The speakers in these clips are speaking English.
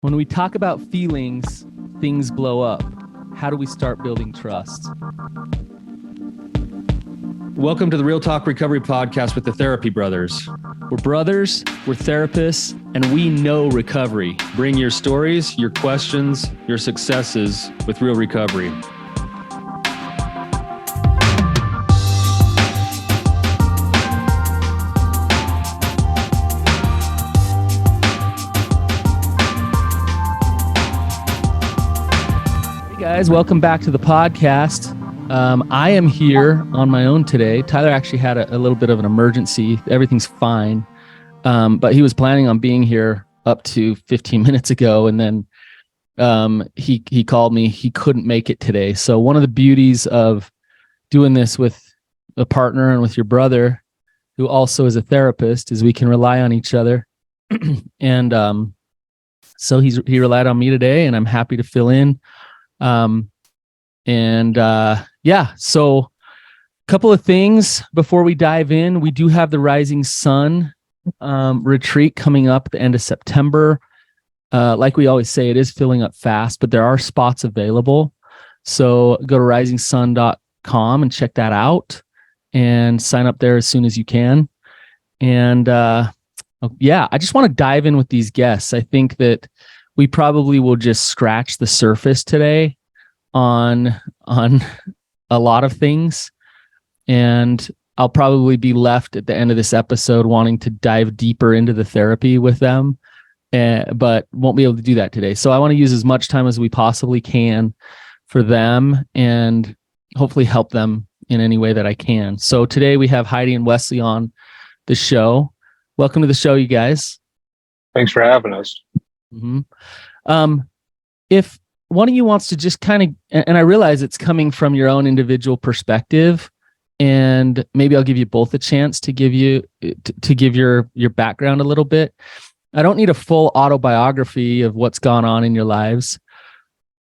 When we talk about feelings, things blow up. How do we start building trust? Welcome to the Real Talk Recovery Podcast with the Therapy Brothers. We're brothers, we're therapists, and we know recovery. Bring your stories, your questions, your successes with real recovery. Guys, welcome back to the podcast. I am here on my own today. Tyler actually had a little bit of an emergency. Everything's fine. But he was planning on being here up to 15 minutes ago. And then he called me. He couldn't make it today. So one of the beauties of doing this with a partner and with your brother, who also is a therapist, is we can rely on each other. And so he relied on me today, and I'm happy to fill in. So a couple of things before we dive in. We do have the Rising Sun retreat coming up at the end of September. Like we always say, it is filling up fast, but there are spots available. So go to risingsun.com and check that out and sign up there as soon as you can. And I just want to dive in with these guests. I think that we probably will just scratch the surface today on a lot of things. And I'll probably be left at the end of this episode wanting to dive deeper into the therapy with them, but won't be able to do that today. So I want to use as much time as we possibly can for them and hopefully help them in any way that I can. So today we have Heidi and Wesley on the show. Welcome to the show, you guys. Thanks for having us. Mm-hmm. If one of you wants to just kind of, and I realize it's coming from your own individual perspective, and maybe I'll give you both a chance to give your background a little bit. I don't need a full autobiography of what's gone on in your lives,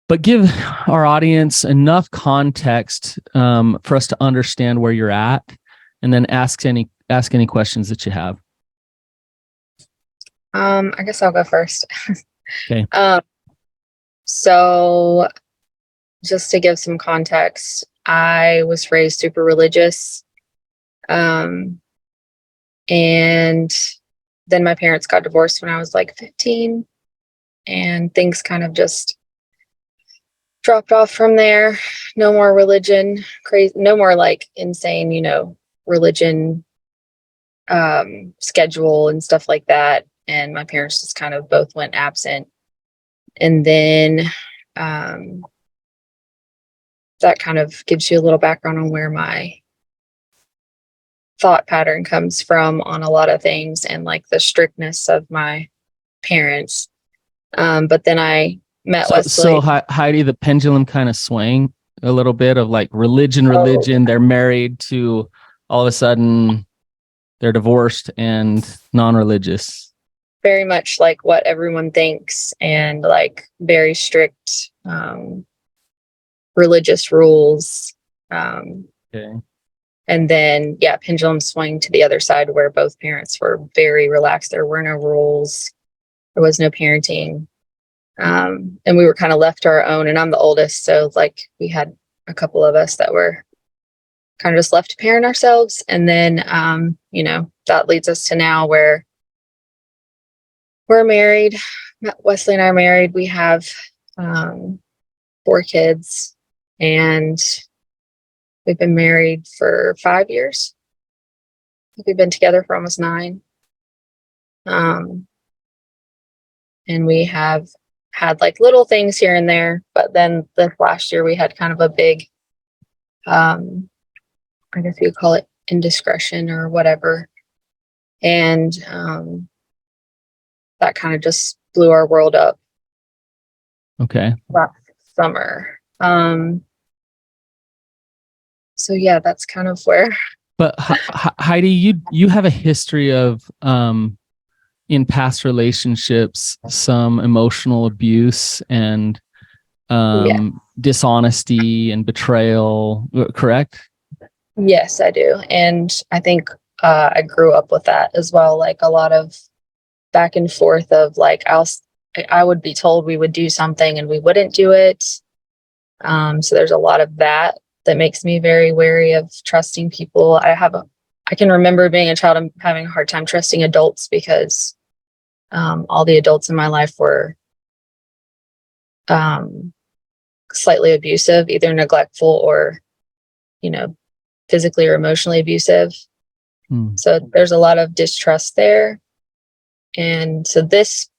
but give our audience enough context for us to understand where you're at, and then ask any questions that you have. I guess I'll go first. Okay. So just to give some context, I was raised super religious. And then my parents got divorced when I was like 15, and things kind of just dropped off from there. No more religion, crazy, no more like insane, religion, schedule and stuff like that. And my parents just kind of both went absent. And then that kind of gives you a little background on where my thought pattern comes from on a lot of things, and like the strictness of my parents. But then I met Wesley. So Heidi, the pendulum kind of swang a little bit of like religion. They're married to all of a sudden they're divorced and non-religious. Very much like what everyone thinks, and like very strict religious rules. Okay. And then, pendulum swing to the other side where both parents were very relaxed. There were no rules. There was no parenting. And we were kind of left to our own. And I'm the oldest. So like we had a couple of us that were kind of just left to parent ourselves. And then, that leads us to now where we're married. Wesley and I are married. We have 4 kids, and we've been married for 5 years. I think we've been together for almost 9. And we have had like little things here and there, but then this last year we had kind of a big, I guess you could call it indiscretion or whatever. And that kind of just blew our world up. Okay. Last summer. So yeah, that's kind of where. But Heidi, you have a history of in past relationships some emotional abuse and dishonesty and betrayal, correct? Yes, I do. And I think I grew up with that as well. Like a lot of back and forth of like, I would be told we would do something and we wouldn't do it. So there's a lot of that makes me very wary of trusting people. I can remember being a child and having a hard time trusting adults because all the adults in my life were slightly abusive, either neglectful or, physically or emotionally abusive. So there's a lot of distrust there. And so this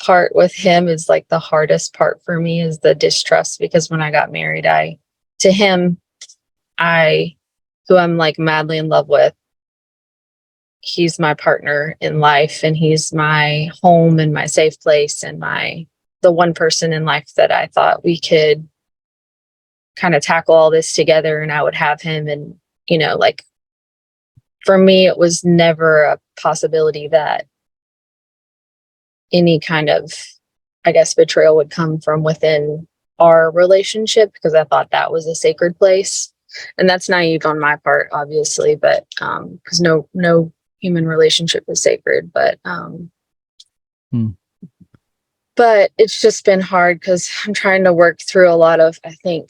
part with him is like the hardest part for me, is the distrust, because when I got married, who I'm like madly in love with, he's my partner in life, and he's my home and my safe place, and the one person in life that I thought we could kind of tackle all this together, and I would have him. And, like, for me, it was never a possibility that any kind of, I guess, betrayal would come from within our relationship, because I thought that was a sacred place. And that's naive on my part, obviously, but because no human relationship is sacred. But but it's just been hard because I'm trying to work through a lot of, I think,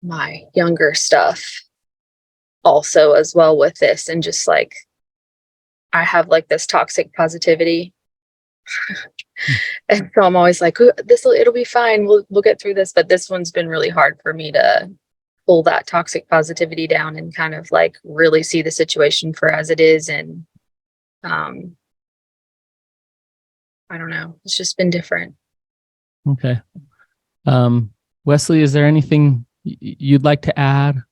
my younger stuff also as well with this. And just like, I have like this toxic positivity. And so I'm always like, it'll be fine. We'll get through this. But this one's been really hard for me to pull that toxic positivity down and kind of like really see the situation for as it is. And I don't know. It's just been different. Okay. Wesley, is there anything you'd like to add?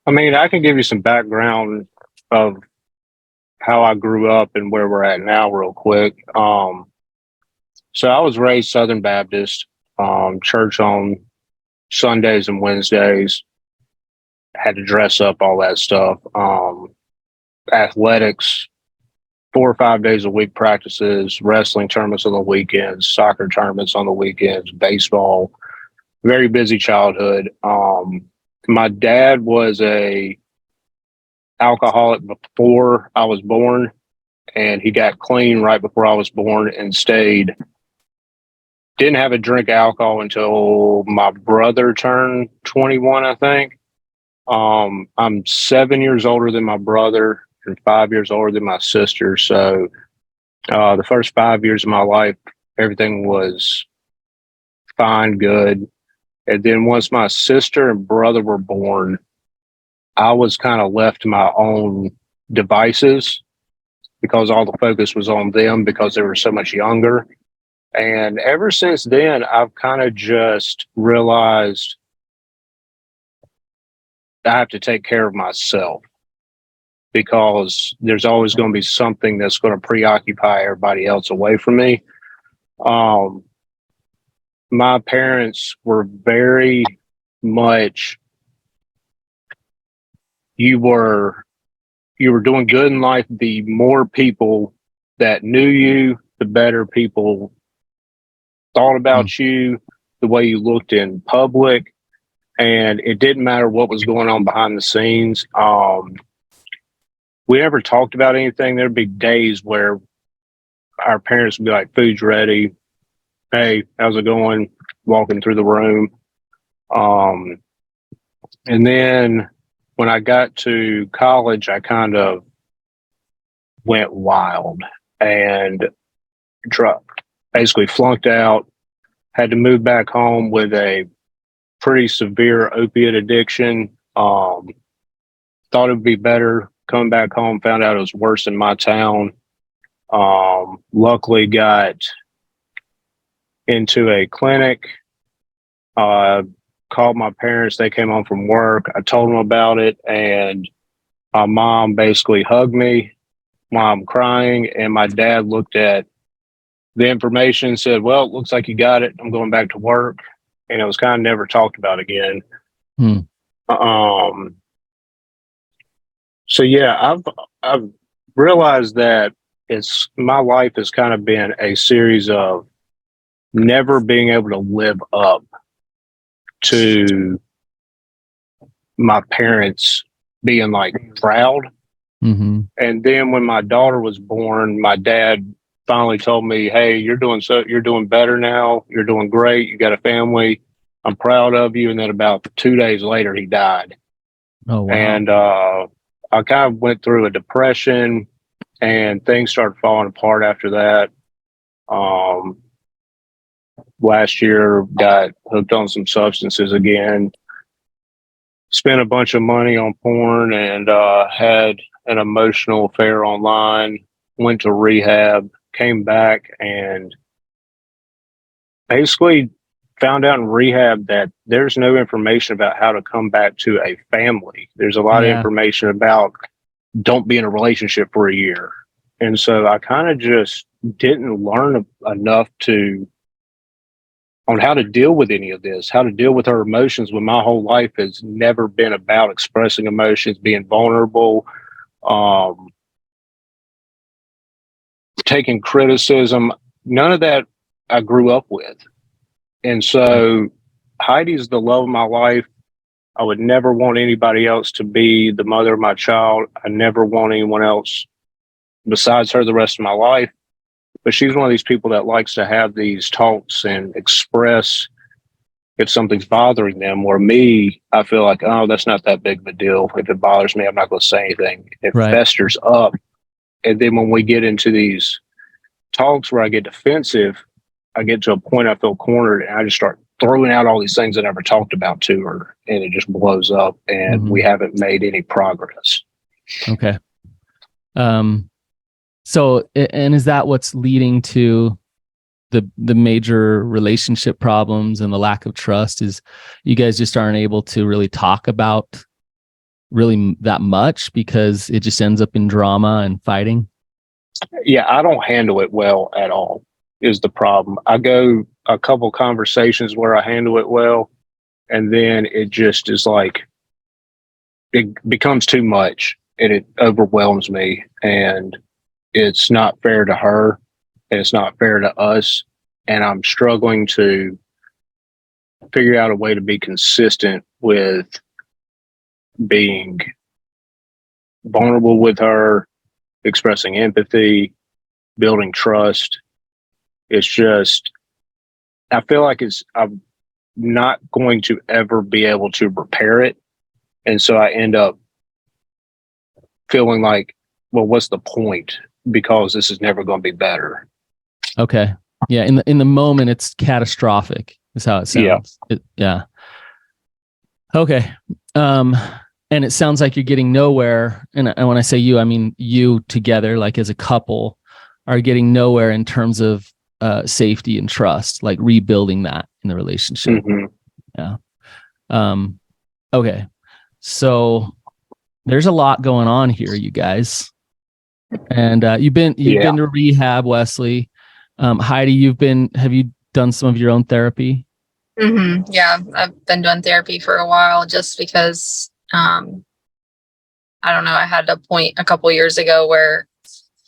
I mean, I can give you some background of how I grew up and where we're at now real quick. So I was raised Southern Baptist, church on Sundays and Wednesdays, had to dress up, all that stuff. Athletics, 4 or 5 days a week practices, wrestling tournaments on the weekends, soccer tournaments on the weekends, baseball, very busy childhood. My dad was a alcoholic before I was born, and he got clean right before I was born and didn't have a drink of alcohol until my brother turned 21, I think. I'm 7 years older than my brother and 5 years older than my sister. So the first 5 years of my life, everything was fine, good. And then once my sister and brother were born, I was kind of left to my own devices because all the focus was on them because they were so much younger. And ever since then, I've kind of just realized I have to take care of myself, because there's always going to be something that's going to preoccupy everybody else away from me. My parents were very much, you were doing good in life. The more people that knew you, the better people thought about you, the way you looked in public. And it didn't matter what was going on behind the scenes. We never talked about anything. There'd be days where our parents would be like, food's ready. Hey, how's it going? Walking through the room. And then when I got to college, I kind of went wild and basically flunked out, had to move back home with a pretty severe opiate addiction. Thought it would be better coming back home, found out it was worse in my town. Luckily got into a clinic, called my parents. They came home from work. I told them about it, and my mom basically hugged me while I'm crying, and my dad looked at the information and said, well, it looks like you got it. I'm going back to work. And it was kind of never talked about again. So yeah, I've realized that my life has kind of been a series of never being able to live up to my parents being like proud. And then when my daughter was born, my dad finally told me, "Hey, you're doing better now. You're doing great. You got a family. I'm proud of you." And then about 2 days later, he died. Oh, wow. And I kind of went through a depression, and things started falling apart after that. Last year, got hooked on some substances again, spent a bunch of money on porn, and had an emotional affair online, went to rehab, came back, and basically found out in rehab that there's no information about how to come back to a family. There's a lot of information about don't be in a relationship for a year. And so I kind of just didn't learn enough on how to deal with any of this, how to deal with her emotions, when my whole life has never been about expressing emotions, being vulnerable, taking criticism. None of that I grew up with. And so Heidi's the love of my life. I would never want anybody else to be the mother of my child. I never want anyone else besides her the rest of my life. But she's one of these people that likes to have these talks and express if something's bothering them. Or me, I feel like, oh, that's not that big of a deal. If it bothers me, I'm not going to say anything. It festers up. And then when we get into these talks where I get defensive, I get to a point I feel cornered, and I just start throwing out all these things I never talked about to her, and it just blows up, and we haven't made any progress. Okay. So, and is that what's leading to the major relationship problems and the lack of trust? Is you guys just aren't able to really talk about really that much because it just ends up in drama and fighting? Yeah, I don't handle it well at all is the problem. I go a couple conversations where I handle it well, and then it just is like, it becomes too much and it overwhelms me, and it's not fair to her and it's not fair to us. And I'm struggling to figure out a way to be consistent with being vulnerable with her, expressing empathy, building trust. It's just, I feel like I'm not going to ever be able to repair it. And so I end up feeling like, well, what's the point? Because this is never going to be better. Okay. Yeah. In the moment, it's catastrophic is how it sounds. Yeah. Okay. And it sounds like you're getting nowhere. And when I say you, I mean you together, like as a couple, are getting nowhere in terms of safety and trust, like rebuilding that in the relationship. Yeah. Okay. So there's a lot going on here, you guys. And you've been to rehab, Wesley. Heidi, have you done some of your own therapy? Yeah, I've been doing therapy for a while just because I don't know, I had a point a couple years ago where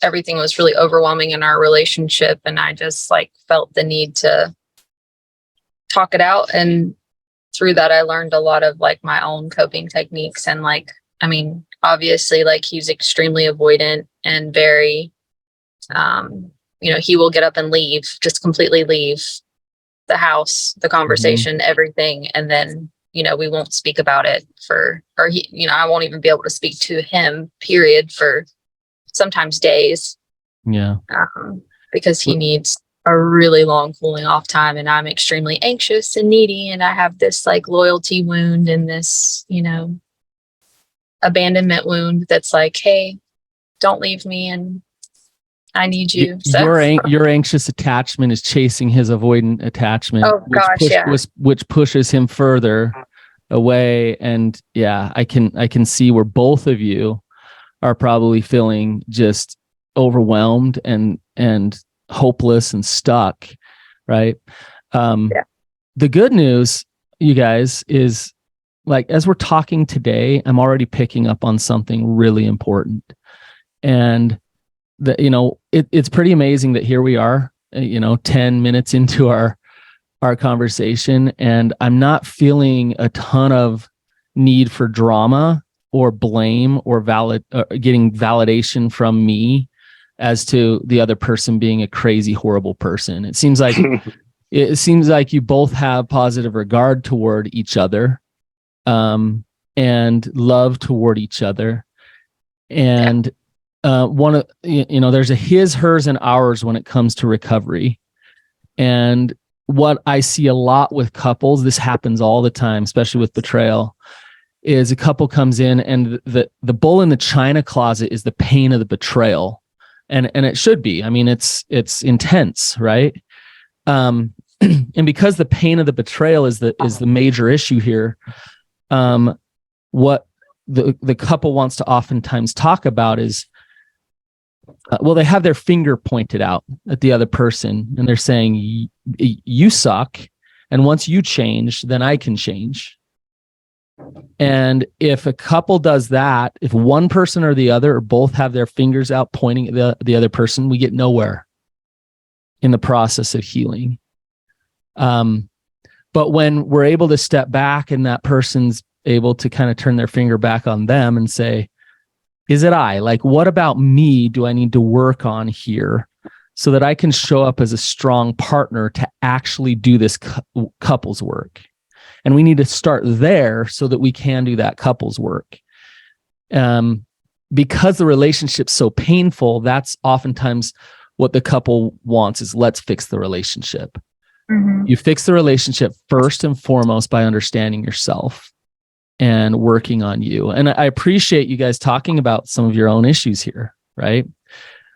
everything was really overwhelming in our relationship, and I just like felt the need to talk it out. And through that, I learned a lot of like my own coping techniques. And like, I mean, obviously, like he's extremely avoidant and very, he will get up and leave, just completely leave the house, the conversation, everything. And then, we won't speak about it I won't even be able to speak to him, period, for sometimes days. Yeah. Because he needs a really long cooling off time, and I'm extremely anxious and needy, and I have this like loyalty wound and this, abandonment wound that's like, hey, don't leave me and I need you. So. Your anxious attachment is chasing his avoidant attachment, which pushes him further away. And yeah, I can see where both of you are probably feeling just overwhelmed and hopeless and stuck, right? The good news, you guys, is like as we're talking today, I'm already picking up on something really important. And it's pretty amazing that here we are, 10 minutes into our conversation, and I'm not feeling a ton of need for drama or blame or getting validation from me as to the other person being a crazy, horrible person. It seems like you both have positive regard toward each other, and love toward each other. And one of, there's a his, hers, and ours when it comes to recovery. And what I see a lot with couples, this happens all the time, especially with betrayal, is a couple comes in and the bull in the china closet is the pain of the betrayal. And it should be. I mean, it's intense, right? And because the pain of the betrayal is the major issue here, what the couple wants to oftentimes talk about is, they have their finger pointed out at the other person, and they're saying, you suck, and once you change, then I can change. And if a couple does that, if one person or the other or both have their fingers out pointing at the other person, we get nowhere in the process of healing. But when we're able to step back and that person's able to kind of turn their finger back on them and say, is it I? Like, what about me do I need to work on here so that I can show up as a strong partner to actually do this couple's work? And we need to start there so that we can do that couple's work. Because the relationship's so painful, that's oftentimes what the couple wants is, let's fix the relationship. Mm-hmm. You fix the relationship first and foremost by understanding yourself and working on you. And I appreciate you guys talking about some of your own issues here, right?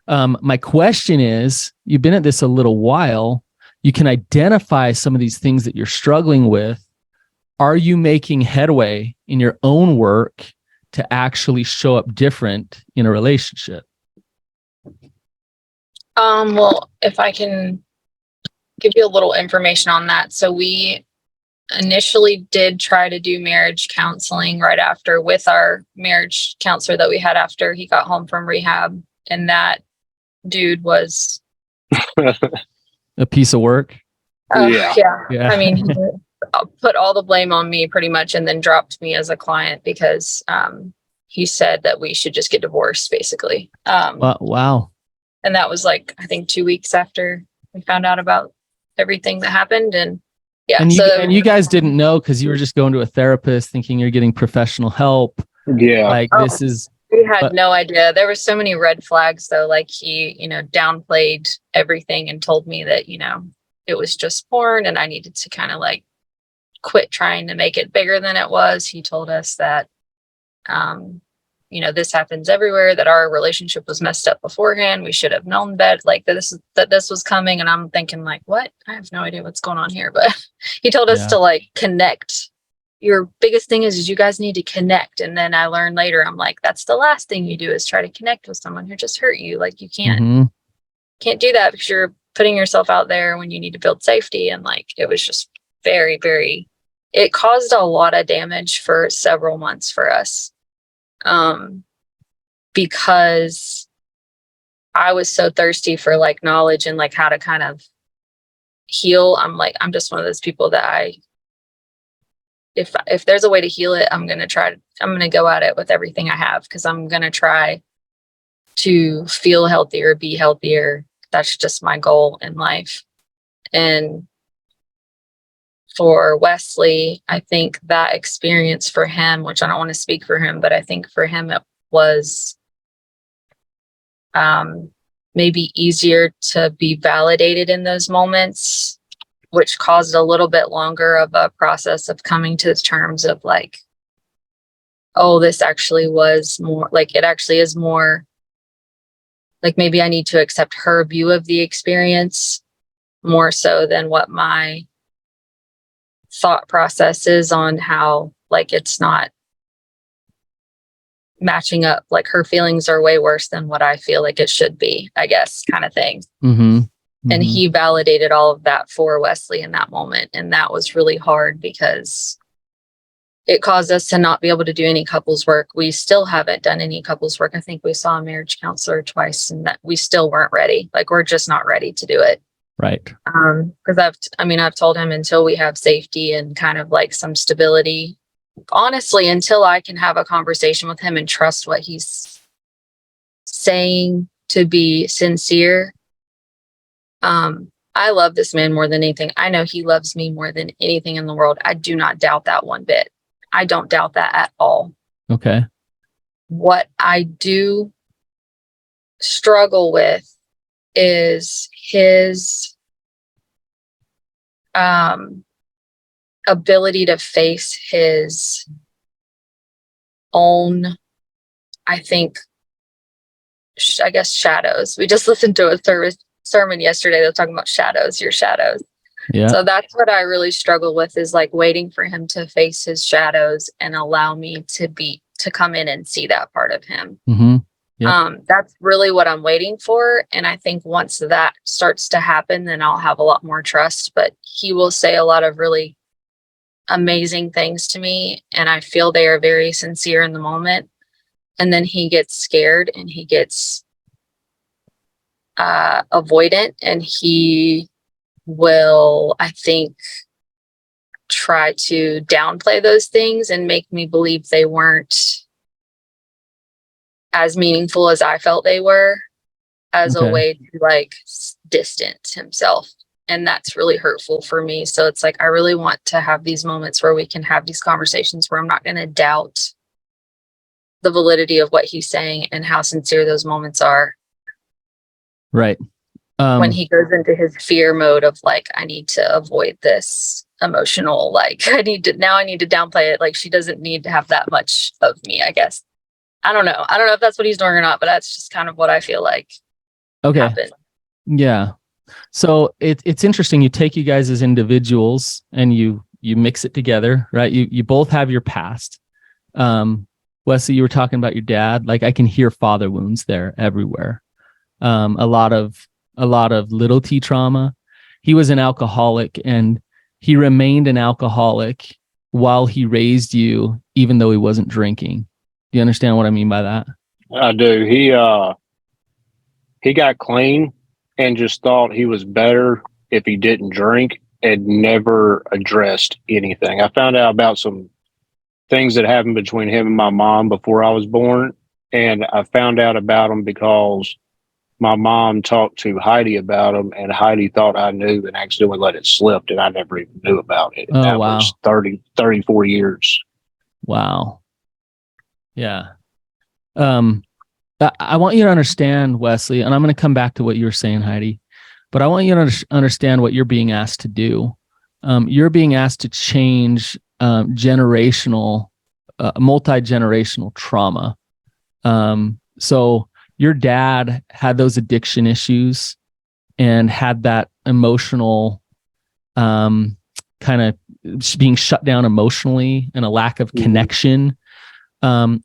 My question is, you've been at this a little while. You can identify some of these things that you're struggling with. Are you making headway in your own work to actually show up different in a relationship? Well, if I can give you a little information on that. So we initially did try to do marriage counseling right after with our marriage counselor that we had after he got home from rehab. And that dude was a piece of work. Yeah. I mean, he put all the blame on me pretty much, and then dropped me as a client because he said that we should just get divorced, basically. Wow. And that was like, I think 2 weeks after we found out about everything that happened. And yeah. And you guys didn't know because you were just going to a therapist thinking you're getting professional help. Yeah. Like this is. We had no idea. There were so many red flags though. Like he, downplayed everything and told me that, it was just porn and I needed to kind of like quit trying to make it bigger than it was. He told us that, this happens everywhere, that our relationship was messed up beforehand. We should have known that this was coming. And I'm thinking like, what? I have no idea what's going on here. But he told us to like connect. Your biggest thing is you guys need to connect. And then I learned later, I'm like, that's the last thing you do is try to connect with someone who just hurt you. Like you can't do that because you're putting yourself out there when you need to build safety. And like, it was just very, very, it caused a lot of damage for several months for us. Because I was so thirsty for like knowledge and like how to kind of heal. I'm just one of those people that if there's a way to heal it, I'm going to go at it with everything I have. Cause I'm going to try to feel healthier, be healthier. That's just my goal in life. And for Wesley, I think that experience for him, which I don't want to speak for him, but I think for him, it was maybe easier to be validated in those moments, which caused a little bit longer of a process of coming to terms of like, oh, this actually was more like, it actually is more like maybe I need to accept her view of the experience more so than what my thought process is on how like it's not matching up. Like her feelings are way worse than what I feel like it should be, I guess, kind of thing. And he validated all of that for Wesley in that moment. And that was really hard because it caused us to not be able to do any couples work. We still haven't done any couples work. I think we saw a marriage counselor twice and that we still weren't ready. Like we're just not ready to do it. Right. Because I've told him until we have safety and kind of like some stability, honestly, until I can have a conversation with him and trust what he's saying to be sincere. I love this man more than anything. I know he loves me more than anything in the world. I do not doubt that one bit. I don't doubt that at all. Okay. What I do struggle with is his ability to face his own, I think, I guess, shadows. We just listened to a sermon yesterday that was talking about shadows, your shadows. Yeah. So that's what I really struggle with, is like waiting for him to face his shadows and allow me to come in and see that part of him. Mm-hmm. Yep. That's really what I'm waiting for. And I think once that starts to happen, then I'll have a lot more trust. But he will say a lot of really amazing things to me, and I feel they are very sincere in the moment. And then he gets scared and he gets avoidant, and he will, I think, try to downplay those things and make me believe they weren't as meaningful as I felt they were, as a way to like distance himself. And that's really hurtful for me. So it's like, I really want to have these moments where we can have these conversations where I'm not going to doubt the validity of what he's saying and how sincere those moments are. Right. When he goes into his fear mode of like, I need to avoid this emotional, like I need to downplay it. Like, she doesn't need to have that much of me, I guess. I don't know if that's what he's doing or not, but that's just kind of what I feel like happened. Yeah. So it's interesting. You take you guys as individuals and you mix it together, right? You both have your past. Wesley, you were talking about your dad. Like, I can hear father wounds there everywhere. A lot of little T trauma. He was an alcoholic, and he remained an alcoholic while he raised you, even though he wasn't drinking. Do you understand what I mean by that? I do. He got clean and just thought he was better if he didn't drink, and never addressed anything. I found out about some things that happened between him and my mom before I was born, and I found out about them because my mom talked to Heidi about them, and Heidi thought I knew and accidentally let it slip, and I never even knew about it. And that was 34 years. Wow. Yeah. I want you to understand, Wesley, and I'm going to come back to what you were saying, Heidi, but I want you to understand what you're being asked to do. You're being asked to change multi-generational trauma. So your dad had those addiction issues and had that emotional kind of being shut down emotionally and a lack of connection.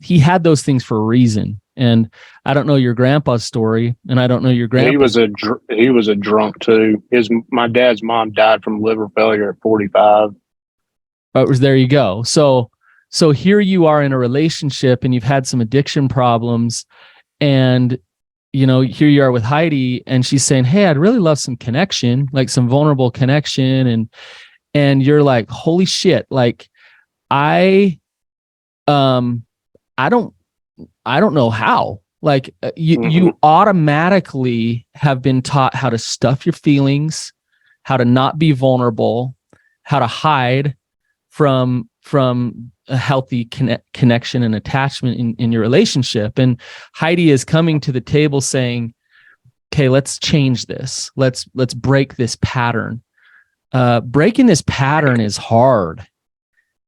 He had those things for a reason. And I don't know your grandpa's story, and I don't know your grandpa. He was a drunk too. My dad's mom died from liver failure at 45. There you go. So here you are in a relationship, and you've had some addiction problems, and here you are with Heidi, and she's saying, "Hey, I'd really love some connection, like some vulnerable connection," and you're like, "Holy shit!" Like, I don't know how. Like, you automatically have been taught how to stuff your feelings, how to not be vulnerable, how to hide from a healthy connection and attachment in your relationship. And Heidi is coming to the table saying, "Okay, let's change this. Let's break this pattern." Breaking this pattern is hard,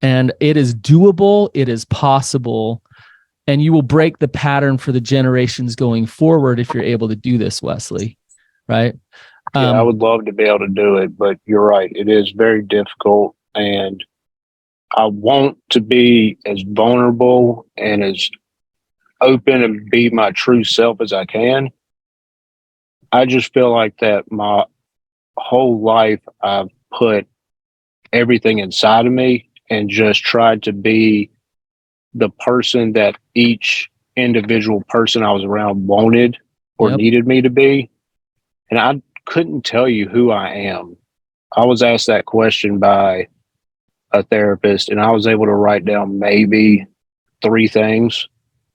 and it is doable. It is possible. And you will break the pattern for the generations going forward if you're able to do this, Wesley. Right? Yeah, I would love to be able to do it, but you're right. It is very difficult, and I want to be as vulnerable and as open and be my true self as I can. I just feel like that my whole life I've put everything inside of me and just tried to be the person that each individual person I was around wanted or needed me to be. And I couldn't tell you who I am. I was asked that question by a therapist, and I was able to write down maybe 3 things,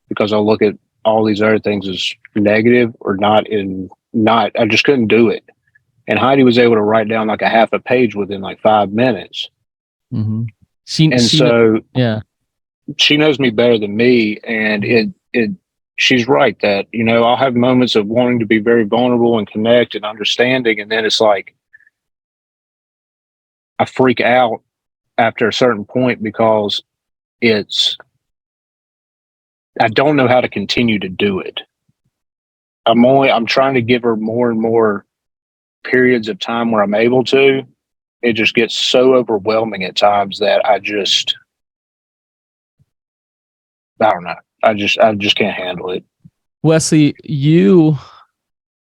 because I look at all these other things as negative or I just couldn't do it. And Heidi was able to write down like a half a page within like 5 minutes. Mm-hmm. Yeah. She knows me better than me. And she's right that, I'll have moments of wanting to be very vulnerable and connect and understanding. And then it's like, I freak out after a certain point because I don't know how to continue to do it. I'm trying to give her more and more periods of time where I'm able to. It just gets so overwhelming at times that I don't know. I just can't handle it. Wesley,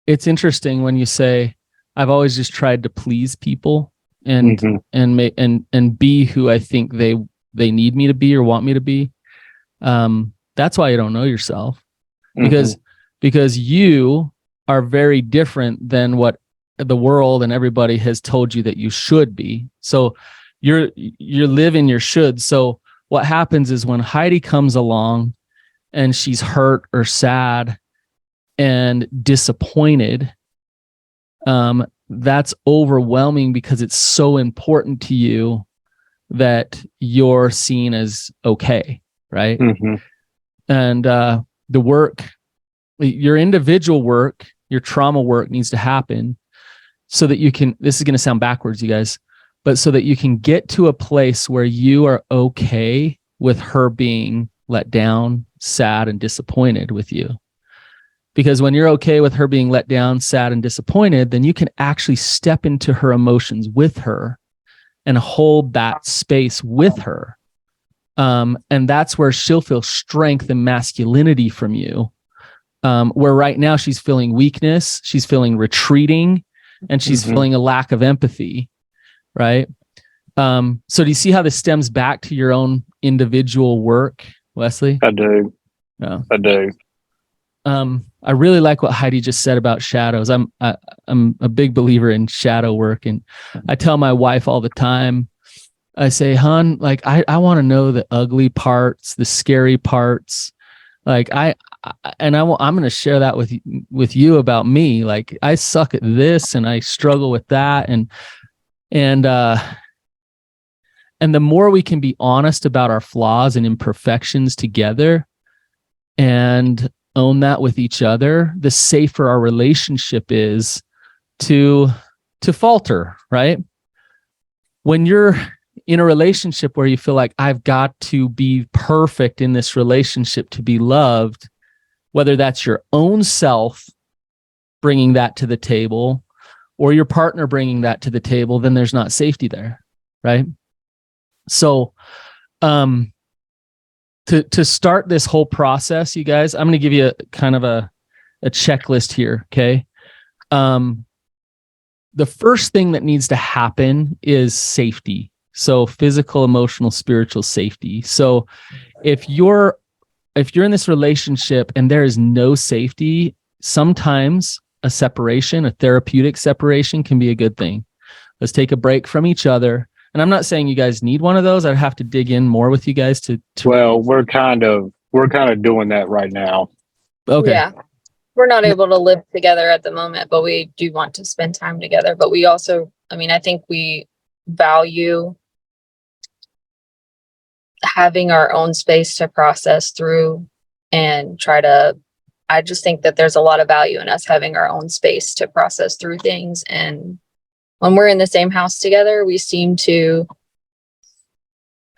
it's interesting when you say, I've always just tried to please people and and be who I think they need me to be or want me to be. That's why you don't know yourself, because you are very different than what the world and everybody has told you that you should be. So you're living your should. So what happens is when Heidi comes along and she's hurt or sad and disappointed, that's overwhelming because it's so important to you that you're seen as okay, right? And the work, your individual work, your trauma work needs to happen so that you can, this is going to sound backwards, you guys, but so that you can get to a place where you are okay with her being let down, sad, and disappointed with you. Because when you're okay with her being let down, sad, and disappointed, then you can actually step into her emotions with her and hold that space with her. And that's where she'll feel strength and masculinity from you. Where right now she's feeling weakness, she's feeling retreating, and she's feeling a lack of empathy, right? So do you see how this stems back to your own individual work, Wesley? I do. Yeah. I do. I really like what Heidi just said about shadows. I'm a big believer in shadow work, and I tell my wife all the time, I say, hon, like I want to know the ugly parts, the scary parts. Like I'm going to share that with you about me. Like I suck at this and I struggle with that. And the more we can be honest about our flaws and imperfections together and own that with each other, the safer our relationship is to falter, right? When you're in a relationship where you feel like I've got to be perfect in this relationship to be loved, whether that's your own self bringing that to the table or your partner bringing that to the table, then there's not safety there, right? So, to start this whole process, you guys, I'm going to give you kind of a checklist here, okay? The first thing that needs to happen is safety. So physical, emotional, spiritual safety. So if you're in this relationship and there is no safety, sometimes a separation, a therapeutic separation can be a good thing. Let's take a break from each other. And I'm not saying you guys need one of those. I'd have to dig in more with you guys to Well, we're kind of doing that right now. Okay. Yeah. We're not able to live together at the moment, but we do want to spend time together. But we also, I think we value having our own space to process through and I just think that there's a lot of value in us having our own space to process through things. And when we're in the same house together, we seem to,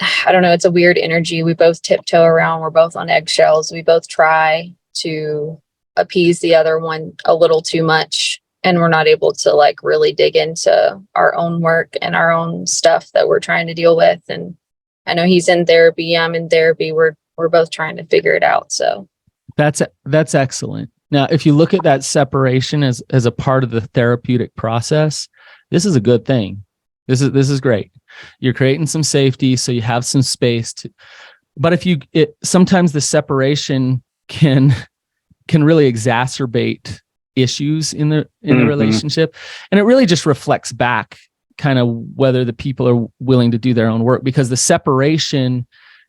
I don't know, it's a weird energy. We both tiptoe around. We're both on eggshells. We both try to appease the other one a little too much. And we're not able to like really dig into our own work and our own stuff that we're trying to deal with. And I know he's in therapy. I'm in therapy. We're both trying to figure it out. So that's excellent. Now, if you look at that separation as a part of the therapeutic process, this is a good thing. This is great. You're creating some safety, so you have some space to. But sometimes the separation can really exacerbate issues in the relationship, and it really just reflects back kind of whether the people are willing to do their own work, because the separation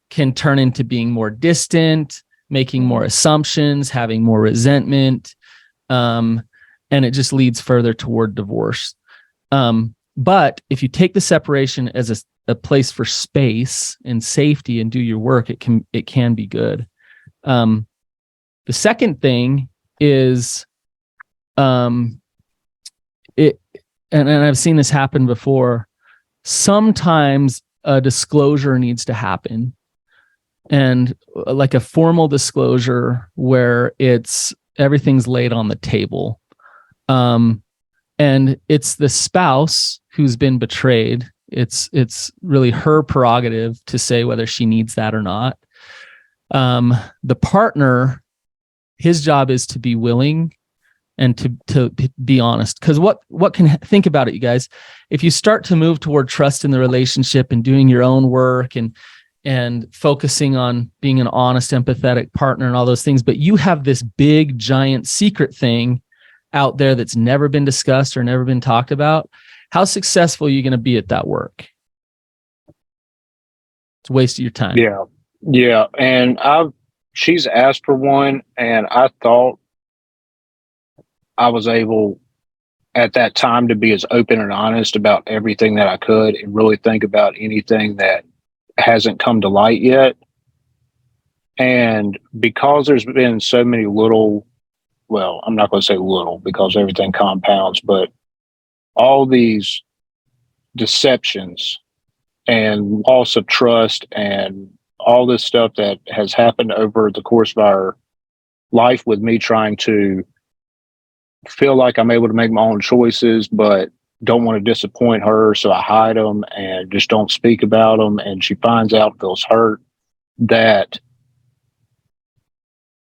can turn into being more distant, making more assumptions, having more resentment, and it just leads further toward divorce. But if you take the separation as a place for space and safety and do your work, it can be good. The second thing is, and I've seen this happen before. Sometimes a disclosure needs to happen, and like a formal disclosure where everything's laid on the table. And it's the spouse who's been betrayed. It's really her prerogative to say whether she needs that or not. The partner, his job is to be willing and to be honest. Because think about it, you guys. If you start to move toward trust in the relationship and doing your own work and focusing on being an honest, empathetic partner and all those things, but you have this big, giant secret thing out there that's never been discussed or never been talked about, how successful are you going to be at that work? It's a waste of your time. Yeah. And she's asked for one, and I thought I was able at that time to be as open and honest about everything that I could and really think about anything that hasn't come to light yet. And because there's been so many I'm not going to say little because everything compounds, but all these deceptions and loss of trust and all this stuff that has happened over the course of our life with me trying to feel like I'm able to make my own choices, but don't want to disappoint her. So I hide them and just don't speak about them. And she finds out, feels hurt, that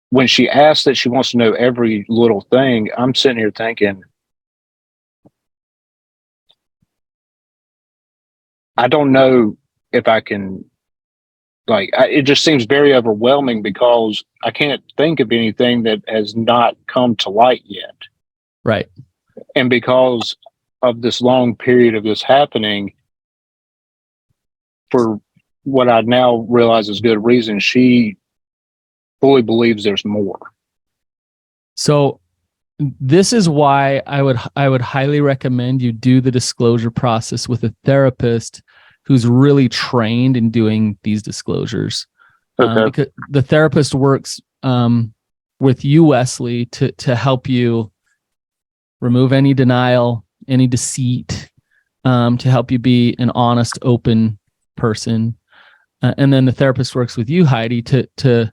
when she asks that she wants to know every little thing, I'm sitting here thinking, I don't know if I can, it just seems very overwhelming because I can't think of anything that has not come to light yet. Right. And because of this long period of this happening, for what I now realize is good reason, she fully believes there's more. So this is why I would highly recommend you do the disclosure process with a therapist who's really trained in doing these disclosures. Okay. Because the therapist works with you, Wesley, to help you remove any denial, any deceit, to help you be an honest, open person. And then the therapist works with you, Heidi, to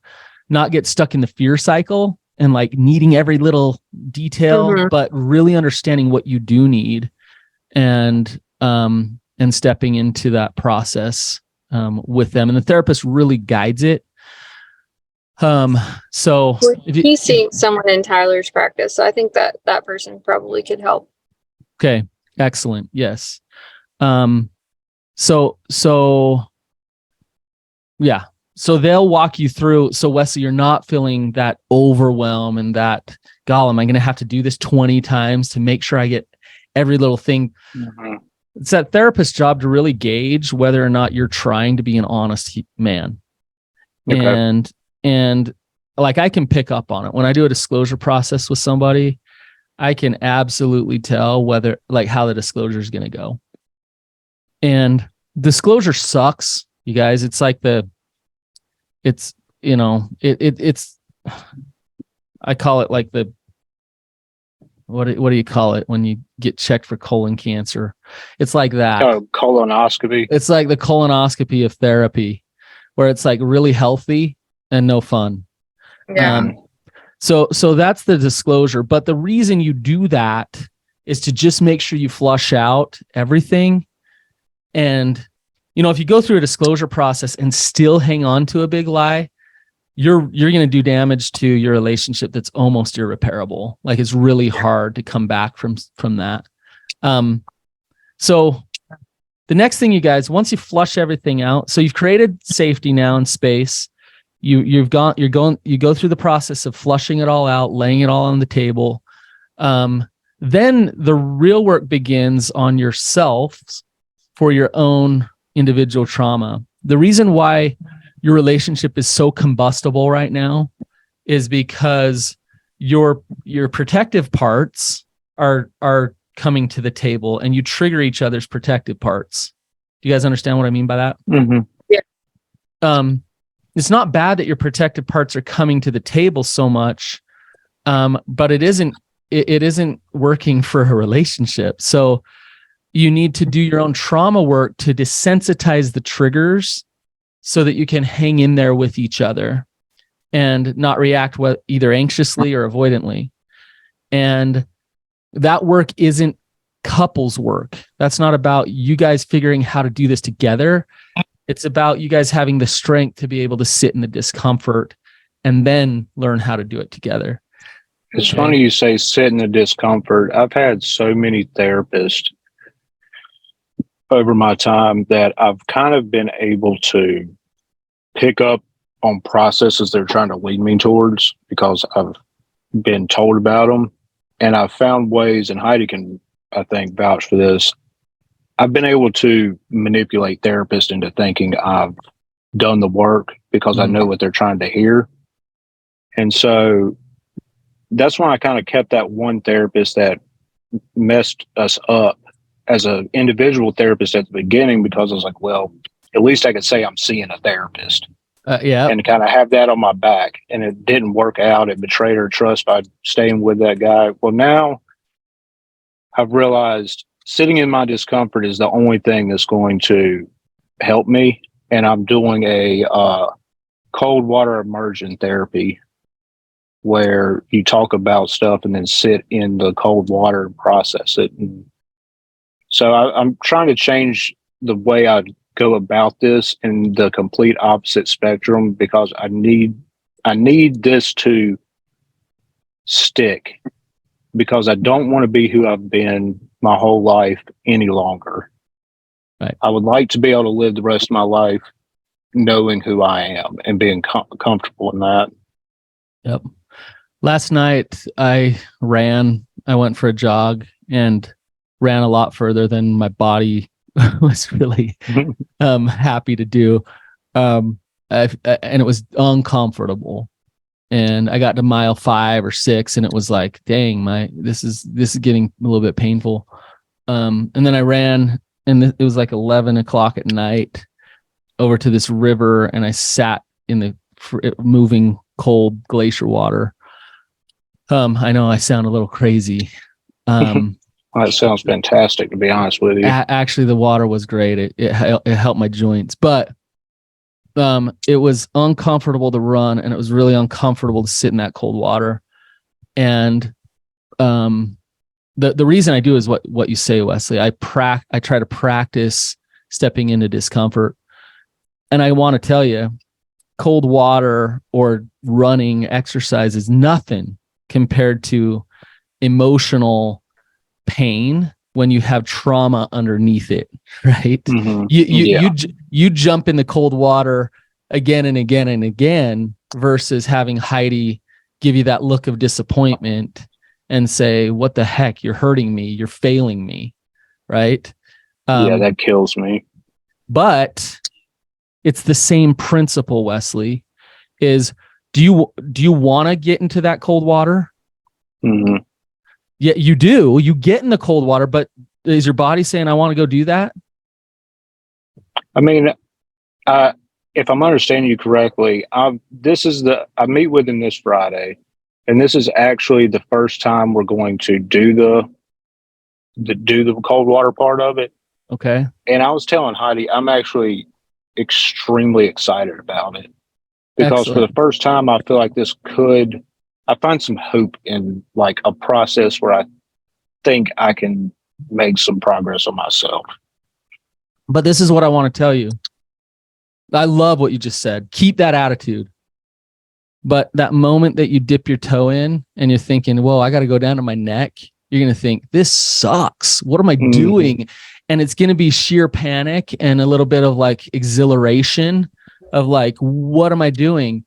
not get stuck in the fear cycle and needing every little detail, but really understanding what you do need and stepping into that process with them. And the therapist really guides it. So he's seeing someone in Tyler's practice, so I think that person probably could help. Okay, excellent. Yes. Yeah. So they'll walk you through. So Wesley, you're not feeling that overwhelm and that, God, am I going to have to do this 20 times to make sure I get every little thing? Mm-hmm. It's that therapist's job to really gauge whether or not you're trying to be an honest man. Okay. And I can pick up on it. When I do a disclosure process with somebody, I can absolutely tell whether how the disclosure is going to go. And disclosure sucks, you guys. It's I call it what do you call it when you get checked for colon cancer? It's like that. Oh, colonoscopy. It's like the colonoscopy of therapy, where it's really healthy and no fun. Yeah. So that's the disclosure. But the reason you do that is to just make sure you flush out everything. And, if you go through a disclosure process and still hang on to a big lie, you're going to do damage to your relationship that's almost irreparable. It's really hard to come back from that. So the next thing, you guys, once you flush everything out, so you've created safety now and space. You go through the process of flushing it all out, laying it all on the table. Then the real work begins on yourself for your own individual trauma. The reason why your relationship is so combustible right now is because your protective parts are coming to the table and you trigger each other's protective parts. Do you guys understand what I mean by that? Mm-hmm. Yeah. It's not bad that your protective parts are coming to the table so much, but it isn't working for a relationship. So you need to do your own trauma work to desensitize the triggers so that you can hang in there with each other and not react either anxiously or avoidantly. And that work isn't couples work. That's not about you guys figuring how to do this together. It's about you guys having the strength to be able to sit in the discomfort and then learn how to do it together. It's funny you say sit in the discomfort. I've had so many therapists over my time that I've kind of been able to pick up on processes they're trying to lead me towards because I've been told about them. And I've found ways, and Heidi can, I think, vouch for this. I've been able to manipulate therapists into thinking I've done the work because I know what they're trying to hear. And so that's why I kind of kept that one therapist that messed us up as an individual therapist at the beginning, because I was like, well, at least I could say I'm seeing a therapist. And kind of have that on my back. And it didn't work out. It betrayed her trust by staying with that guy. Well, now I've realized sitting in my discomfort is the only thing that's going to help me. And I'm doing a cold water immersion therapy where you talk about stuff and then sit in the cold water and process it. And so I'm trying to change the way I go about this in the complete opposite spectrum, because I need this to stick, because I don't want to be who I've been my whole life any longer. Right. I would like to be able to live the rest of my life knowing who I am and being comfortable in that. Yep. Last night I went for a jog and ran a lot further than my body was really happy to do. And it was uncomfortable. And I got to mile 5 or 6 and it was like, dang, this is getting a little bit painful. And then I ran and it was like 11 o'clock at night over to this river, and I sat in the moving cold glacier water. I know I sound a little crazy. That sounds fantastic, to be honest with you. Actually, the water was great. It helped my joints, but it was uncomfortable to run, and it was really uncomfortable to sit in that cold water. And the reason I do is what you say, Wesley. I try to practice stepping into discomfort, and I want to tell you, cold water or running exercise is nothing compared to emotional pain when you have trauma underneath it, right? Mm-hmm. You jump in the cold water again and again and again versus having Heidi give you that look of disappointment and say, what the heck, you're hurting me, you're failing me, right? That kills me. But it's the same principle, Wesley, is do you want to get into that cold water? Mm-hmm. Yeah, you do. You get in the cold water, but is your body saying, I want to go do that? I mean, if I'm understanding you correctly, I meet with him this Friday, and this is actually the first time we're going to do the cold water part of it. Okay. And I was telling Heidi, I'm actually extremely excited about it, because Excellent. for the first time, I feel like I find some hope in like a process where I think I can make some progress on myself. But this is what I want to tell you. I love what you just said. Keep that attitude. But that moment that you dip your toe in and you're thinking, whoa, I got to go down to my neck. You're going to think, this sucks. What am I doing? And it's going to be sheer panic and a little bit of like exhilaration of like, what am I doing?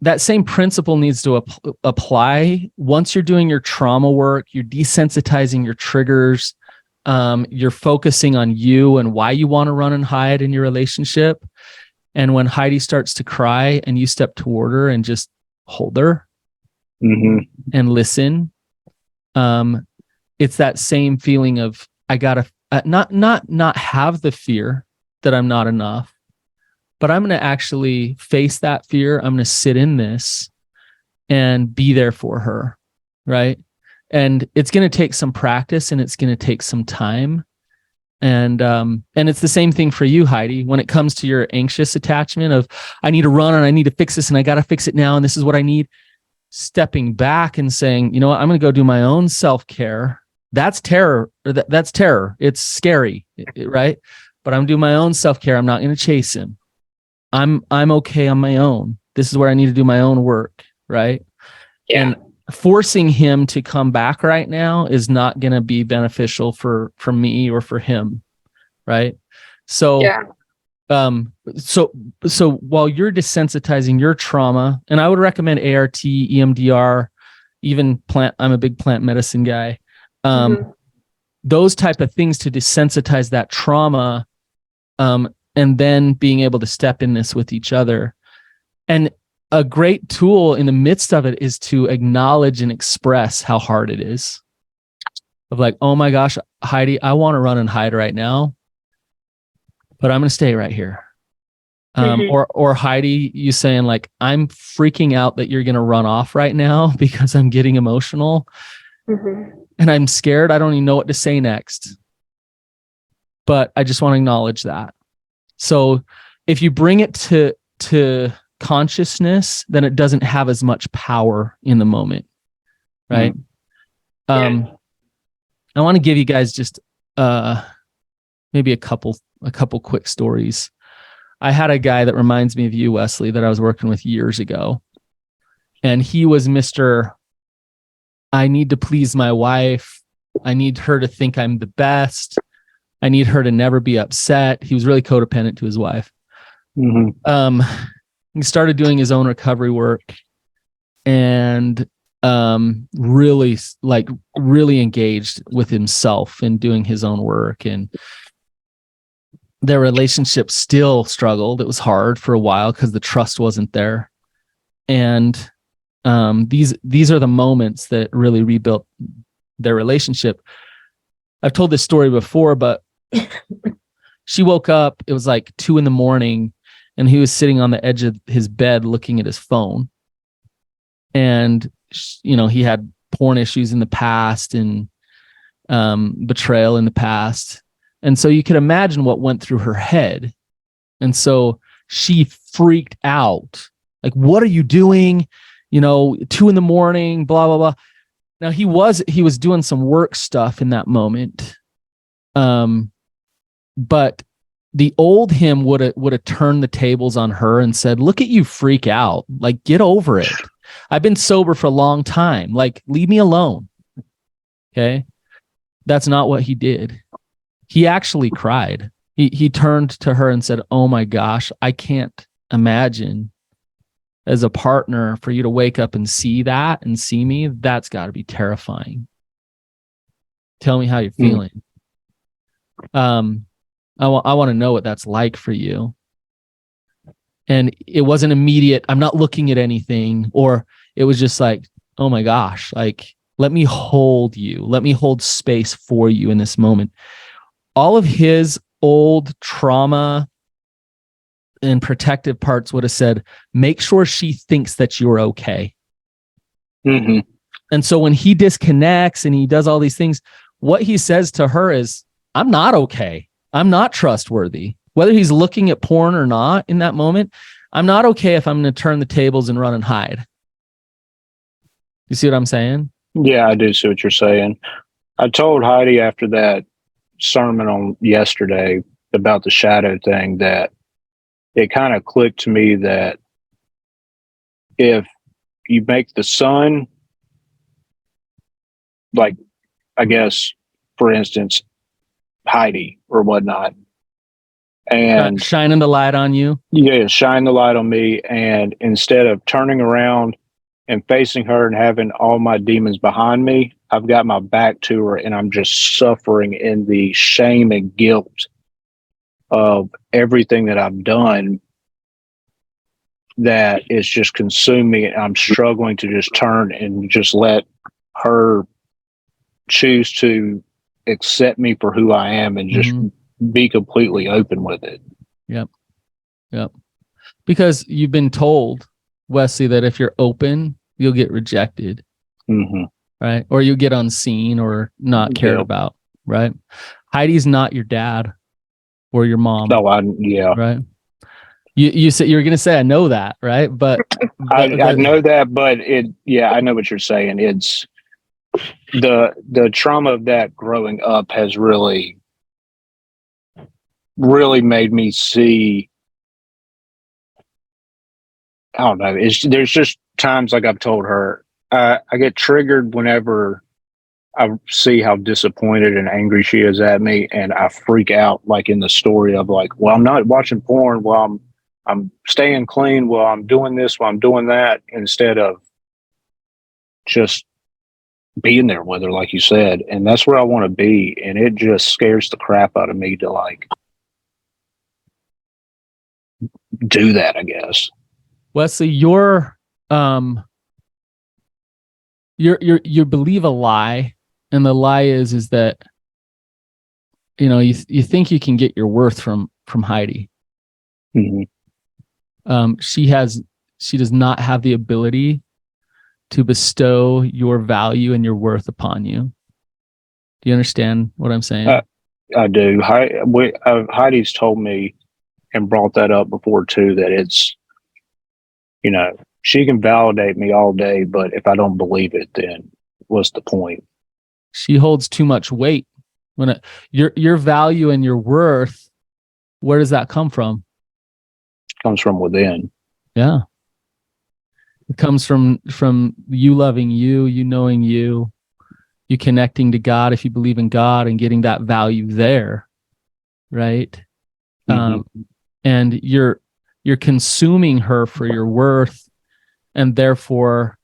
That same principle needs to apply once you're doing your trauma work. You're desensitizing your triggers. You're focusing on you and why you want to run and hide in your relationship. And when Heidi starts to cry and you step toward her and just hold her and listen, it's that same feeling of, I gotta not have the fear that I'm not enough, but I'm going to actually face that fear. I'm going to sit in this and be there for her. Right. And it's going to take some practice and it's going to take some time. And it's the same thing for you, Heidi, when it comes to your anxious attachment of, I need to run and I need to fix this and I got to fix it now. And this is what I need. Stepping back and saying, you know what, I'm going to go do my own self-care. That's terror. That's terror. It's scary. Right. But I'm doing my own self-care. I'm not going to chase him. I'm okay on my own. This is where I need to do my own work. Right. Yeah. And forcing him to come back right now is not going to be beneficial for me or for him. Right. So, Yeah. So while you're desensitizing your trauma, and I would recommend ART, EMDR, even plant, I'm a big plant medicine guy. Those type of things to desensitize that trauma, and then being able to step in this with each other. And a great tool in the midst of it is to acknowledge and express how hard it is. Of like, oh my gosh, Heidi, I want to run and hide right now, but I'm going to stay right here. Or Heidi, you saying like, I'm freaking out that you're going to run off right now because I'm getting emotional and I'm scared. I don't even know what to say next, but I just want to acknowledge that. So if you bring it to consciousness, then it doesn't have as much power in the moment. Right. I want to give you guys just maybe a couple quick stories. I had a guy that reminds me of you, Wesley, that I was working with years ago. And he was Mr. I need to please my wife. I need her to think I'm the best. I need her to never be upset. He was really codependent to his wife. He started doing his own recovery work and really engaged with himself and doing his own work. And their relationship still struggled. It was hard for a while because the trust wasn't there. And these are the moments that really rebuilt their relationship. I've told this story before, but she woke up, it was like 2 a.m, and he was sitting on the edge of his bed looking at his phone. And, you know, he had porn issues in the past and betrayal in the past. And so you could imagine what went through her head. And so she freaked out. Like, what are you doing? You know, 2 a.m, blah, blah, blah. Now he was doing some work stuff in that moment. But the old him would have turned the tables on her and said, look at you freak out. Like, get over it. I've been sober for a long time. Like, leave me alone. Okay. That's not what he did. He actually cried. He turned to her and said, oh my gosh, I can't imagine as a partner for you to wake up and see that and see me. That's got to be terrifying. Tell me how you're feeling. I want to know what that's like for you. And it wasn't immediate. I'm not looking at anything, or it was just like, oh my gosh, like, let me hold you. Let me hold space for you in this moment. All of his old trauma and protective parts would have said, make sure she thinks that you're okay. And so when he disconnects and he does all these things, what he says to her is, I'm not okay. I'm not trustworthy. Whether he's looking at porn or not in that moment, I'm not okay if I'm going to turn the tables and run and hide. You see what I'm saying? Yeah, I do see what you're saying. I told Heidi after that sermon on yesterday about the shadow thing that it kind of clicked to me that if you make the sun, like, I guess, for instance, Heidi or whatnot, and shining the light on you. Yeah, shine the light on me. And instead of turning around and facing her and having all my demons behind me, I've got my back to her and I'm just suffering in the shame and guilt of everything that I've done that is just consuming it. I'm struggling to just turn and just let her choose to accept me for who I am and just be completely open with it. Yep. Because you've been told, Wesley, that if you're open, you'll get rejected, right? Or you get unseen or not cared about, right? Heidi's not your dad or your mom. No, right. You said you were going to say, I know that, right? But I know that, but I know what you're saying. It's the trauma of that growing up has really made me see. I don't know. There's just times, like I've told her, I get triggered whenever I see how disappointed and angry she is at me, and I freak out, like in the story of like, well, I'm not watching porn, well, I'm staying clean, well, I'm doing this, well, I'm doing that, instead of just being there with her, like you said. And that's where I want to be, and it just scares the crap out of me to like do that, I guess. Wesley, you believe a lie, and the lie is that you think you can get your worth from Heidi. She does not have the ability to bestow your value and your worth upon you. Do you understand what I'm saying? I do. Heidi's told me and brought that up before too, that it's, she can validate me all day, but if I don't believe it, then what's the point? She holds too much weight. Your value and your worth, where does that come from? It comes from within. Yeah. It comes from you loving you knowing you connecting to God, if you believe in God, and getting that value there. Right. And you're consuming her for your worth, and therefore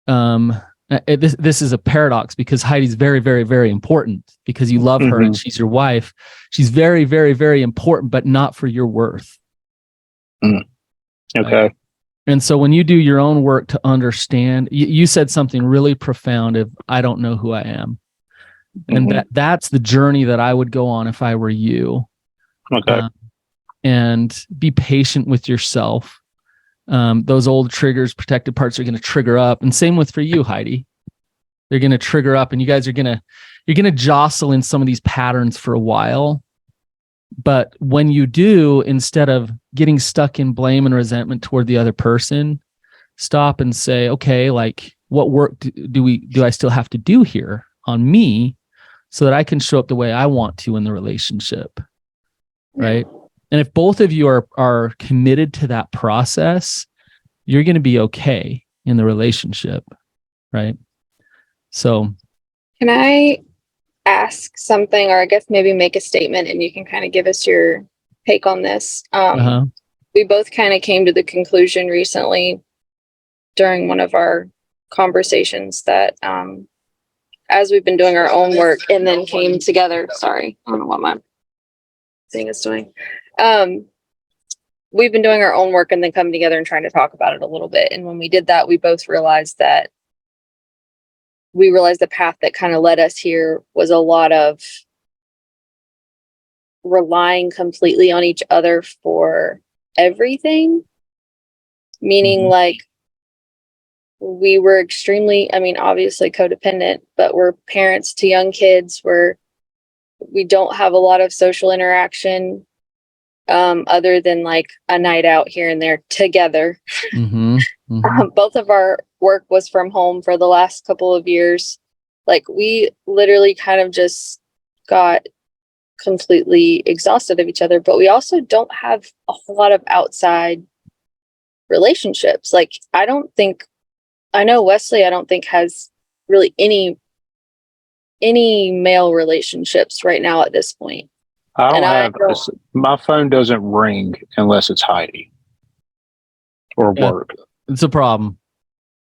this is a paradox, because Heidi's very, very, very important because you love her and she's your wife. She's very, very, very important, but not for your worth. Okay. Right? And so when you do your own work to understand, you said something really profound of, I don't know who I am. And that's the journey that I would go on if I were you. Okay. And be patient with yourself. Those old triggers, protected parts, are going to trigger up. And same with for you, Heidi. They're going to trigger up, and you guys are you're going to jostle in some of these patterns for a while. But when you do, instead of getting stuck in blame and resentment toward the other person, stop and say, okay, like, what work do I still have to do here on me so that I can show up the way I want to in the relationship? Right. And if both of you are committed to that process, you're going to be okay in the relationship. Right. So can I ask something, or I guess maybe make a statement, and you can kind of give us your take on this? We both kind of came to the conclusion recently during one of our conversations that as we've been doing our own work and then came together, sorry, I don't know what my thing is doing. We've been doing our own work and then coming together and trying to talk about it a little bit. And when we did that, we both realized the path that kind of led us here was a lot of relying completely on each other for everything. Meaning like we were extremely, obviously codependent, but we're parents to young kids where we don't have a lot of social interaction other than like a night out here and there together. Both of our work was from home for the last couple of years. Like we literally kind of just got completely exhausted of each other, but we also don't have a whole lot of outside relationships. Like I know Wesley, I don't think has really any male relationships right now at this point. My phone doesn't ring unless it's Heidi or work. It's a problem.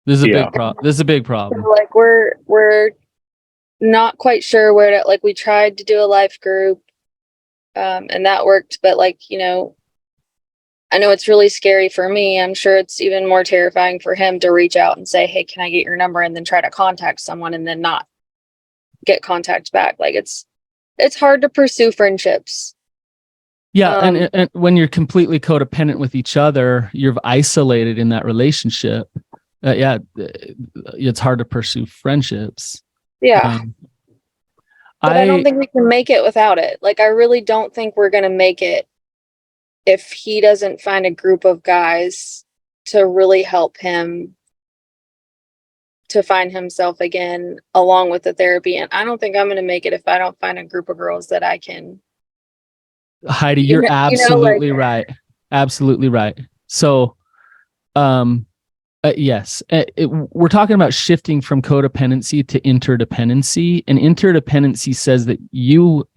This is a big problem. This is a big problem. So, like we're not quite sure where to, like, we tried to do a life group and that worked, but like, I know it's really scary for me. I'm sure it's even more terrifying for him to reach out and say, hey, can I get your number? And then try to contact someone and then not get contact back. Like it's hard to pursue friendships. Yeah. And when you're completely codependent with each other, you're isolated in that relationship. It's hard to pursue friendships. Yeah. But I don't think we can make it without it. Like, I really don't think we're going to make it if he doesn't find a group of guys to really help him to find himself again, along with the therapy. And I don't think I'm going to make it if I don't find a group of girls that I can. Heidi, you're absolutely right. Absolutely right. So, yes, we're talking about shifting from codependency to interdependency, and interdependency says that you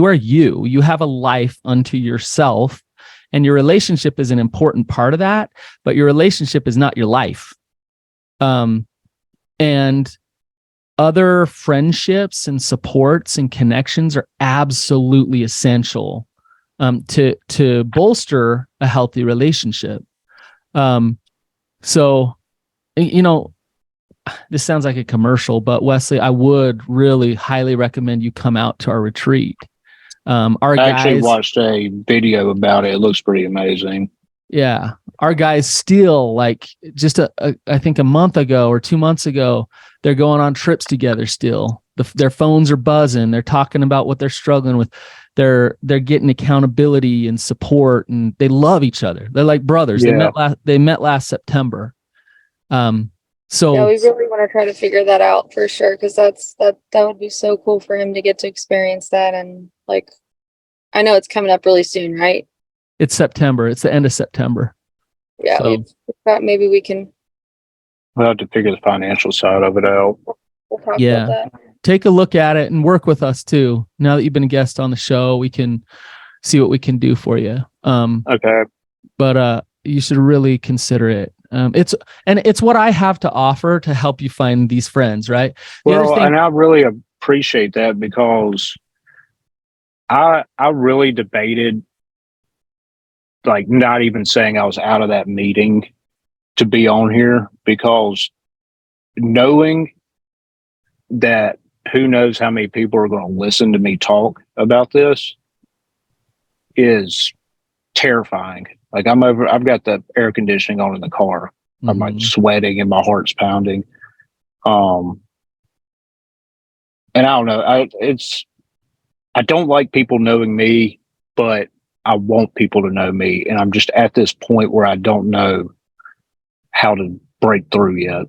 are you have a life unto yourself, and your relationship is an important part of that, but your relationship is not your life. And other friendships and supports and connections are absolutely essential to bolster a healthy relationship. So, this sounds like a commercial, but Wesley, I would really highly recommend you come out to our retreat. I actually watched a video about it. It looks pretty amazing. Yeah. Our guys still, like, just I think a month ago or 2 months ago, they're going on trips together still. Their phones are buzzing. They're talking about what they're struggling with. They're getting accountability and support, and they love each other. They're like brothers. Yeah. They met last September. So yeah, we really want to try to figure that out for sure, because that would be so cool for him to get to experience that. And like, I know it's coming up really soon, right? It's September. It's the end of September. Yeah, so, we thought maybe we can. We'll have to figure the financial side of it out. We'll talk about that. Take a look at it and work with us too. Now that you've been a guest on the show, we can see what we can do for you. Okay. But you should really consider it. It's what I have to offer to help you find these friends, right? And I really appreciate that, because I really debated, like, not even saying I was out of that meeting to be on here, because knowing that who knows how many people are going to listen to me talk about this is terrifying. Like, I've got the air conditioning on in the car. Mm-hmm. I'm like sweating and my heart's pounding. And I don't know. I don't like people knowing me, but I want people to know me. And I'm just at this point where I don't know how to break through yet.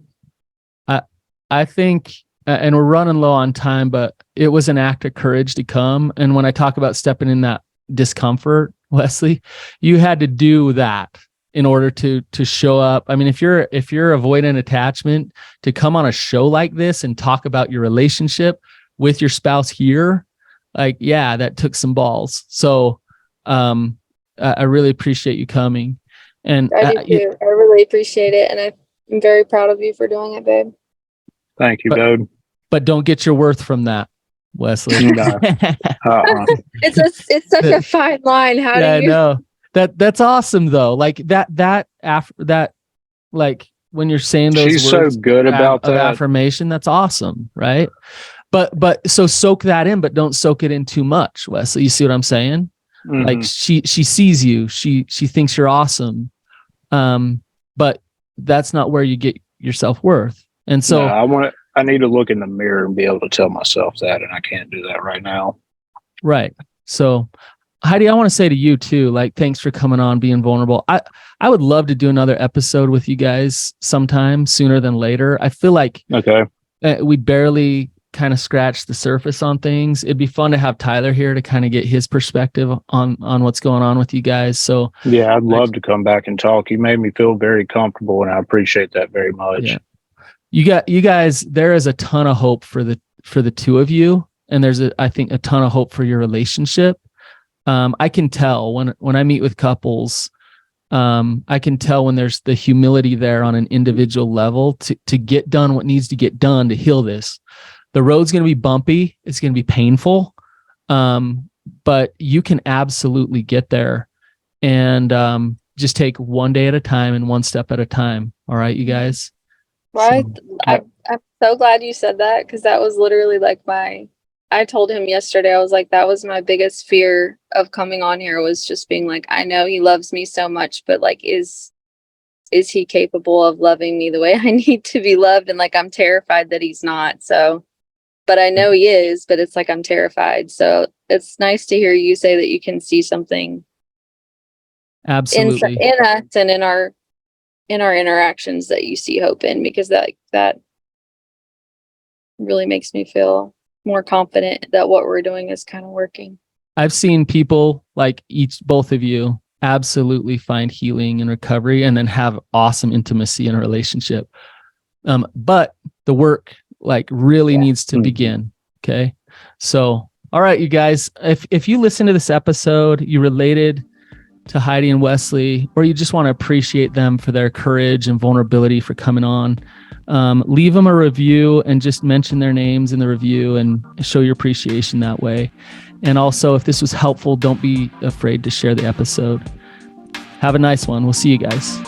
I think, and we're running low on time, but it was an act of courage to come. And when I talk about stepping in that discomfort, Wesley, you had to do that in order to show up. I mean, if you're avoidant attachment, to come on a show like this and talk about your relationship with your spouse here, like, yeah, that took some balls. So I really appreciate you coming. And I do too. I really appreciate it. And I'm very proud of you for doing it, babe. Thank you, dude. But don't get your worth from that, Wesley. No. It's such a fine line. How do you know? That's awesome though. Like that like when you're saying those She's words so good about that affirmation, that's awesome, right? But so soak that in, but don't soak it in too much, Wesley. You see what I'm saying? Mm-hmm. Like she sees you, she thinks you're awesome. But that's not where you get your self-worth. And so I need to look in the mirror and be able to tell myself that, and I can't do that right now. Right. So Heidi, I want to say to you too, like, thanks for coming on, being vulnerable. I would love to do another episode with you guys sometime sooner than later. I feel like we barely kind of scratched the surface on things. It'd be fun to have Tyler here to kind of get his perspective on what's going on with you guys. So yeah, I'd love to come back and talk. You made me feel very comfortable, and I appreciate that very much. Yeah. You guys, there is a ton of hope for the two of you, and there's I think a ton of hope for your relationship. I can tell when I meet with couples, I can tell when there's the humility there on an individual level to get done what needs to get done to heal this. The road's going to be bumpy. It's going to be painful. But you can absolutely get there. And just take one day at a time and one step at a time. All right, you guys. Well, So, I'm so glad you said that, because that was literally like I told him yesterday, I was like, that was my biggest fear of coming on here, was just being like, I know he loves me so much, but like, is he capable of loving me the way I need to be loved? And like, I'm terrified that he's not. So, but I know he is, but it's like, I'm terrified. So it's nice to hear you say that you can see something absolutely. in us and in our interactions, that you see hope in, because that really makes me feel more confident that what we're doing is kind of working. I've seen people like both of you absolutely find healing and recovery and then have awesome intimacy in a relationship. But the work like really needs to begin. Okay. So, all right, you guys, if you listen to this episode, you related to Heidi and Wesley, or you just want to appreciate them for their courage and vulnerability for coming on, leave them a review and just mention their names in the review and show your appreciation that way. And also, if this was helpful, don't be afraid to share the episode. Have a nice one. We'll see you guys.